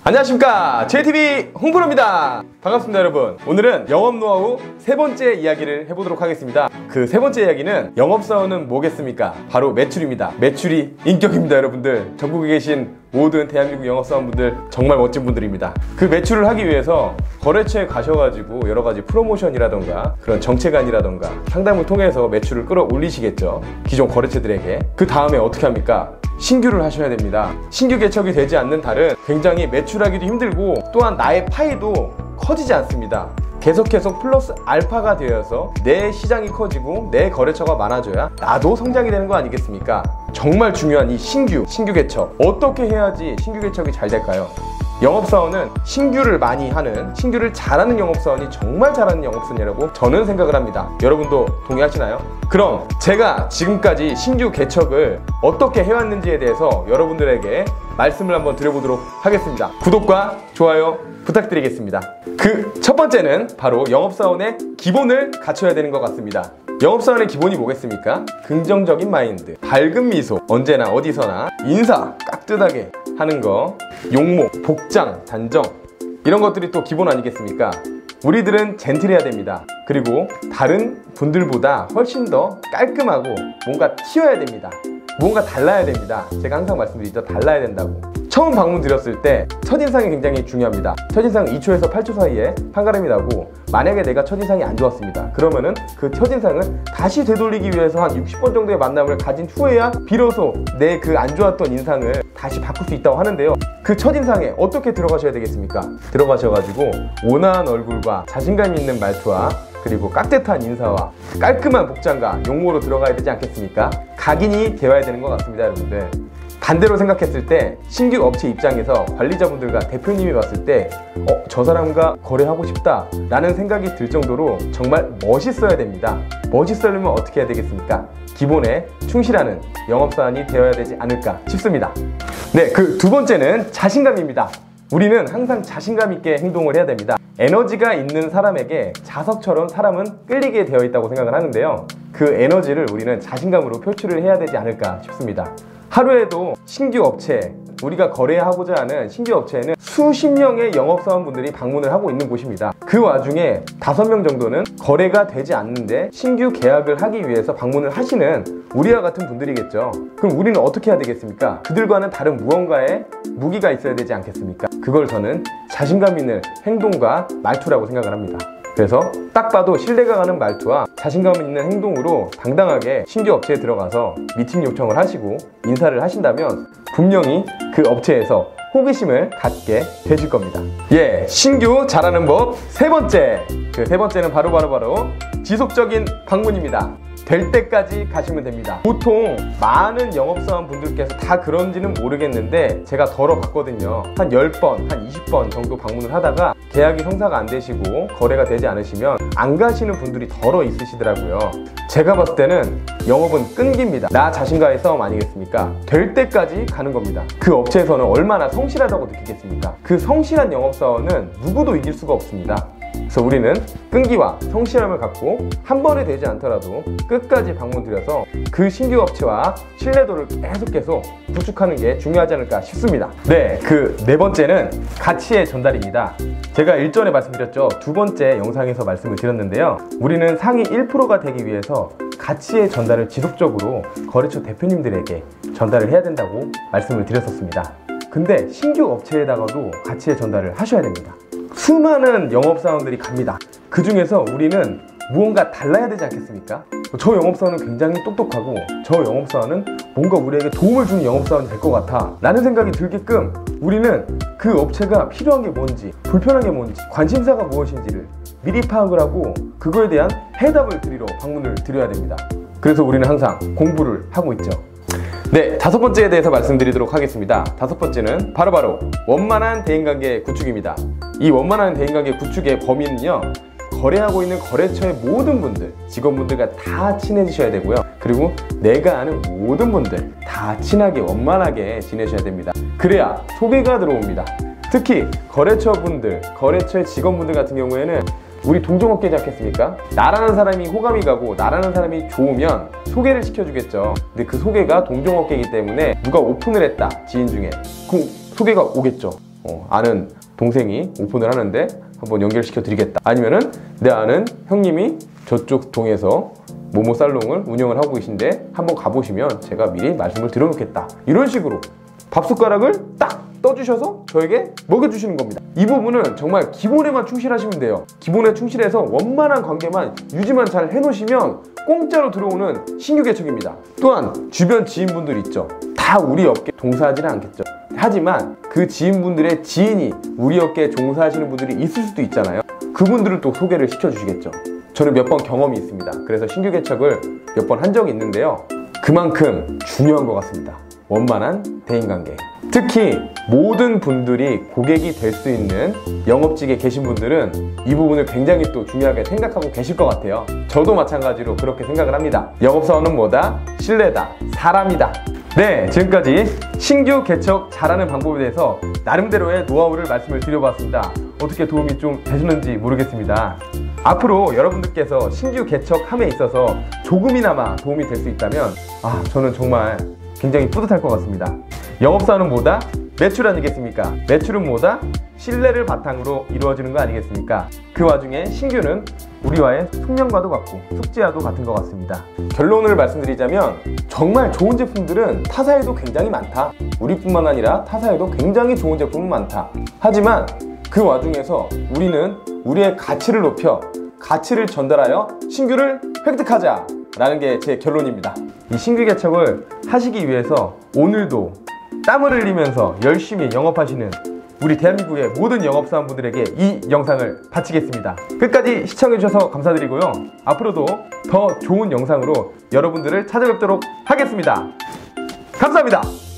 안녕하십니까, JTB 홍프로입니다. 반갑습니다 여러분. 오늘은 영업 노하우 세 번째 이야기를 해보도록 하겠습니다. 그 세 번째 이야기는 영업사원은 뭐겠습니까? 바로 매출입니다. 매출이 인격입니다 여러분들. 전국에 계신 모든 대한민국 영업사원분들 정말 멋진 분들입니다. 그 매출을 하기 위해서 거래처에 가셔가지고 여러가지 프로모션이라던가 그런 정책안이라던가 상담을 통해서 매출을 끌어올리시겠죠, 기존 거래처들에게. 그 다음에 어떻게 합니까? 신규를 하셔야 됩니다. 신규 개척이 되지 않는 달은 굉장히 매출하기도 힘들고 또한 나의 파이도 커지지 않습니다. 계속 플러스 알파가 되어서 내 시장이 커지고 내 거래처가 많아져야 나도 성장이 되는 거 아니겠습니까? 정말 중요한 이 신규 개척, 어떻게 해야지 신규 개척이 잘 될까요? 영업사원은 신규를 많이 하는, 신규를 잘하는 영업사원이 정말 잘하는 영업사원이라고 저는 생각을 합니다. 여러분도 동의하시나요? 그럼 제가 지금까지 신규 개척을 어떻게 해왔는지에 대해서 여러분들에게 말씀을 한번 드려보도록 하겠습니다. 구독과 좋아요 부탁드리겠습니다. 그 첫 번째는 바로 영업사원의 기본을 갖춰야 되는 것 같습니다. 영업사원의 기본이 뭐겠습니까? 긍정적인 마인드, 밝은 미소, 언제나 어디서나 인사 깍듯하게 하는 거, 용모, 복장, 단정, 이런 것들이 또 기본 아니겠습니까? 우리들은 젠틀해야 됩니다. 그리고 다른 분들보다 훨씬 더 깔끔하고 뭔가 튀어야 됩니다. 뭔가 달라야 됩니다. 제가 항상 말씀드리죠, 달라야 된다고. 처음 방문 드렸을 때 첫인상이 굉장히 중요합니다. 첫인상 2초에서 8초 사이에 판가름이 나고, 만약에 내가 첫인상이 안 좋았습니다. 그러면은 그 첫인상을 다시 되돌리기 위해서 한 60번 정도의 만남을 가진 후에야 비로소 내 그 안 좋았던 인상을 다시 바꿀 수 있다고 하는데요. 그 첫인상에 어떻게 들어가셔야 되겠습니까? 들어가셔가지고 온화한 얼굴과 자신감 있는 말투와 그리고 깍듯한 인사와 깔끔한 복장과 용모로 들어가야 되지 않겠습니까? 각인이 되어야 되는 것 같습니다 여러분들. 반대로 생각했을 때 신규 업체 입장에서 관리자분들과 대표님이 봤을 때 저 사람과 거래하고 싶다 라는 생각이 들 정도로 정말 멋있어야 됩니다. 멋있으려면 어떻게 해야 되겠습니까? 기본에 충실하는 영업사원이 되어야 되지 않을까 싶습니다. 네, 그 두 번째는 자신감입니다. 우리는 항상 자신감 있게 행동을 해야 됩니다. 에너지가 있는 사람에게 자석처럼 사람은 끌리게 되어 있다고 생각을 하는데요, 그 에너지를 우리는 자신감으로 표출을 해야 되지 않을까 싶습니다. 하루에도 신규 업체, 우리가 거래하고자 하는 신규 업체에는 수십 명의 영업사원분들이 방문을 하고 있는 곳입니다. 그 와중에 5명 정도는 거래가 되지 않는데 신규 계약을 하기 위해서 방문을 하시는 우리와 같은 분들이겠죠. 그럼 우리는 어떻게 해야 되겠습니까? 그들과는 다른 무언가의 무기가 있어야 되지 않겠습니까? 그걸 저는 자신감 있는 행동과 말투라고 생각을 합니다. 그래서 딱 봐도 신뢰가 가는 말투와 자신감 있는 행동으로 당당하게 신규 업체에 들어가서 미팅 요청을 하시고 인사를 하신다면 분명히 그 업체에서 호기심을 갖게 되실 겁니다. 예, 신규 잘하는 법 세 번째. 그 세 번째는 바로 지속적인 방문입니다. 될 때까지 가시면 됩니다. 보통 많은 영업사원 분들께서 다 그런지는 모르겠는데 제가 덜어봤거든요. 한 10번, 한 20번 정도 방문을 하다가 계약이 성사가 안 되시고 거래가 되지 않으시면 안 가시는 분들이 덜어 있으시더라고요. 제가 봤을 때는 영업은 끈기입니다. 나 자신과의 싸움 아니겠습니까? 될 때까지 가는 겁니다. 그 업체에서는 얼마나 성실하다고 느끼겠습니까? 그 성실한 영업사원은 누구도 이길 수가 없습니다. 그래서 우리는 끈기와 성실함을 갖고 한 번에 되지 않더라도 끝까지 방문 드려서 그 신규 업체와 신뢰도를 계속 구축하는 게 중요하지 않을까 싶습니다. 네, 그 네 번째는 가치의 전달입니다. 제가 일전에 말씀드렸죠. 두 번째 영상에서 말씀을 드렸는데요, 우리는 상위 1%가 되기 위해서 가치의 전달을 지속적으로 거래처 대표님들에게 전달을 해야 된다고 말씀을 드렸었습니다. 근데 신규 업체에다가도 가치의 전달을 하셔야 됩니다. 수많은 영업사원들이 갑니다. 그 중에서 우리는 무언가 달라야 되지 않겠습니까? 저 영업사원은 굉장히 똑똑하고 저 영업사원은 뭔가 우리에게 도움을 주는 영업사원이 될 것 같아 라는 생각이 들게끔 우리는 그 업체가 필요한 게 뭔지, 불편한 게 뭔지, 관심사가 무엇인지를 미리 파악을 하고 그거에 대한 해답을 드리러 방문을 드려야 됩니다. 그래서 우리는 항상 공부를 하고 있죠. 네, 다섯 번째에 대해서 말씀드리도록 하겠습니다. 다섯 번째는 바로 원만한 대인관계 구축입니다. 이 원만한 대인관계 구축의 범위는요, 거래하고 있는 거래처의 모든 분들, 직원분들과 다 친해지셔야 되고요. 그리고 내가 아는 모든 분들 다 친하게 원만하게 지내셔야 됩니다. 그래야 소개가 들어옵니다. 특히 거래처분들, 거래처의 직원분들 같은 경우에는 우리 동종업계지 않겠습니까? 나라는 사람이 호감이 가고 나라는 사람이 좋으면 소개를 시켜주겠죠. 근데 그 소개가 동종업계이기 때문에 누가 오픈을 했다, 지인 중에, 그 소개가 오겠죠. 아는 동생이 오픈을 하는데 한번 연결시켜 드리겠다, 아니면은 내 아는 형님이 저쪽 동에서 모모 살롱을 운영을 하고 계신데 한번 가보시면 제가 미리 말씀을 드려놓겠다, 이런 식으로 밥숟가락을 딱 떠주셔서 저에게 먹여주시는 겁니다. 이 부분은 정말 기본에만 충실하시면 돼요. 기본에 충실해서 원만한 관계만 유지만 잘 해놓으시면 공짜로 들어오는 신규 개척입니다. 또한 주변 지인분들 있죠. 다 우리 업계 종사하지는 않겠죠. 하지만 그 지인분들의 지인이 우리 업계에 종사하시는 분들이 있을 수도 있잖아요. 그분들을 또 소개를 시켜주시겠죠. 저는 몇 번 경험이 있습니다. 그래서 신규 개척을 몇 번 한 적이 있는데요. 그만큼 중요한 것 같습니다. 원만한 대인관계. 특히 모든 분들이 고객이 될 수 있는 영업직에 계신 분들은 이 부분을 굉장히 또 중요하게 생각하고 계실 것 같아요. 저도 마찬가지로 그렇게 생각을 합니다. 영업사원은 뭐다? 신뢰다, 사람이다. 네, 지금까지 신규 개척 잘하는 방법에 대해서 나름대로의 노하우를 말씀을 드려봤습니다. 어떻게 도움이 좀 되셨는지 모르겠습니다. 앞으로 여러분들께서 신규 개척함에 있어서 조금이나마 도움이 될 수 있다면 저는 정말 굉장히 뿌듯할 것 같습니다. 영업사원은 뭐다? 매출 아니겠습니까? 매출은 뭐다? 신뢰를 바탕으로 이루어지는 거 아니겠습니까? 그 와중에 신규는 우리와의 숙명과도 같고 숙제와도 같은 것 같습니다. 결론을 말씀드리자면 정말 좋은 제품들은 타사에도 굉장히 많다. 우리뿐만 아니라 타사에도 굉장히 좋은 제품은 많다. 하지만 그 와중에서 우리는 우리의 가치를 높여 가치를 전달하여 신규를 획득하자 라는 게 제 결론입니다. 이 신규 개척을 하시기 위해서 오늘도 땀을 흘리면서 열심히 영업하시는 우리 대한민국의 모든 영업사원분들에게 이 영상을 바치겠습니다. 끝까지 시청해주셔서 감사드리고요. 앞으로도 더 좋은 영상으로 여러분들을 찾아뵙도록 하겠습니다. 감사합니다.